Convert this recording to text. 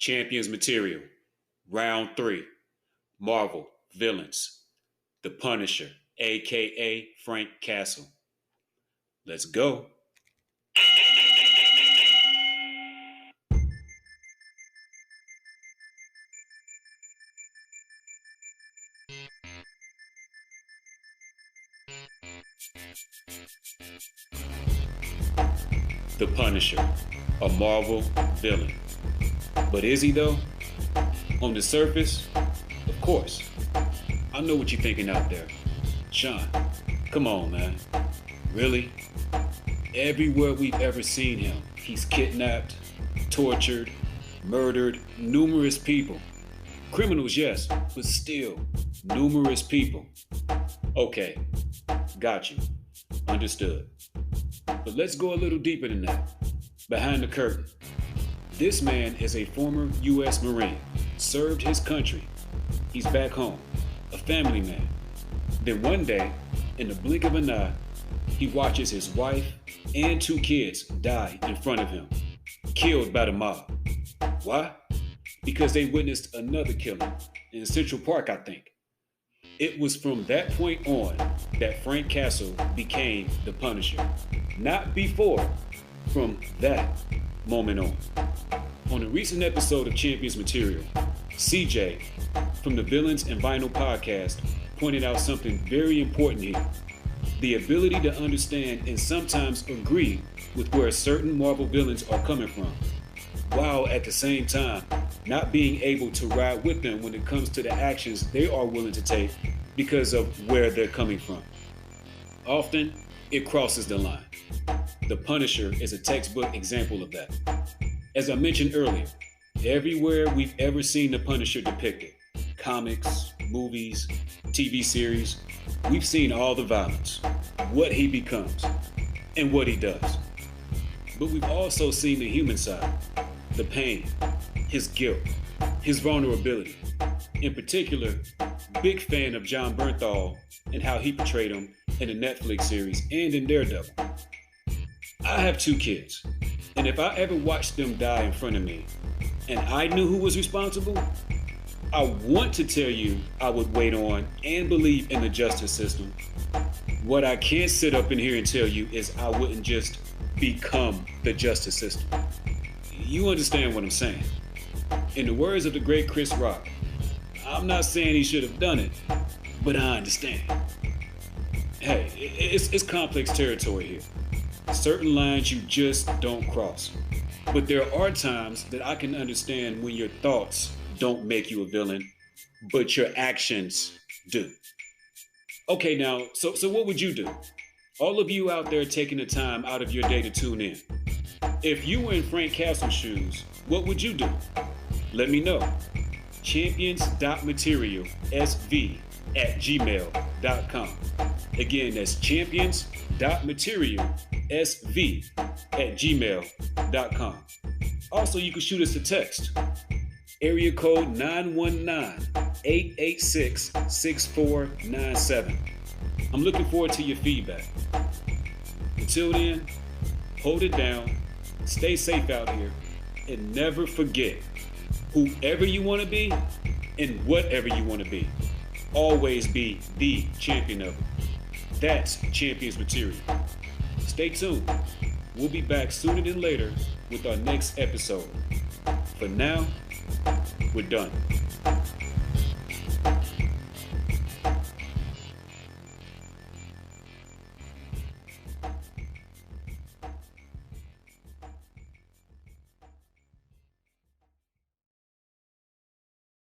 Champions Material, Round 3, Marvel Villains, The Punisher, aka Frank Castle. Let's go. The Punisher, a Marvel villain. But is he though? On the surface, of course. I know what you're thinking out there. Sean, come on, man. Really? Everywhere we've ever seen him, he's kidnapped, tortured, murdered numerous people. Criminals, yes, but still, numerous people. Okay, got you. Understood. But let's go a little deeper than that. Behind the curtain. This man is a former U.S. Marine, served his country. He's back home, a family man. Then one day, in the blink of an eye, he watches his wife and 2 kids die in front of him, killed by the mob. Why? Because they witnessed another killing in Central Park, I think. It was from that point on that Frank Castle became the Punisher. Not before, from that moment on. On a recent episode of Champions Material, CJ from the Villains and Vinyl podcast pointed out something very important here. The ability to understand and sometimes agree with where certain Marvel villains are coming from, while at the same time not being able to ride with them when it comes to the actions they are willing to take because of where they're coming from. Often, it crosses the line. The Punisher is a textbook example of that. As I mentioned earlier, everywhere we've ever seen the Punisher depicted, comics, movies, TV series, we've seen all the violence, what he becomes, and what he does. But we've also seen the human side, the pain, his guilt, his vulnerability. In particular, big fan of Jon Bernthal and how he portrayed him in the Netflix series and in Daredevil. I have 2 kids, and if I ever watched them die in front of me, and I knew who was responsible, I want to tell you I would wait on and believe in the justice system. What I can't sit up in here and tell you is I wouldn't just become the justice system. You understand what I'm saying? In the words of the great Chris Rock, I'm not saying he should have done it, but I understand. Hey, it's complex territory here. Certain lines you just don't cross. But there are times that I can understand when your thoughts don't make you a villain, but your actions do. Okay, now, so what would you do? All of you out there taking the time out of your day to tune in. If you were in Frank Castle's shoes, what would you do? Let me know. champions.materialsv@gmail.com. Again, that's champions.materialsv@gmail.com. Also, you can shoot us a text. Area code 919-886-6497. I'm looking forward to your feedback. Until then, hold it down, stay safe out here, and never forget, whoever you want to be and whatever you want to be, always be the champion of it. That's Champions Material. Stay tuned. We'll be back sooner than later with our next episode. For now, we're done.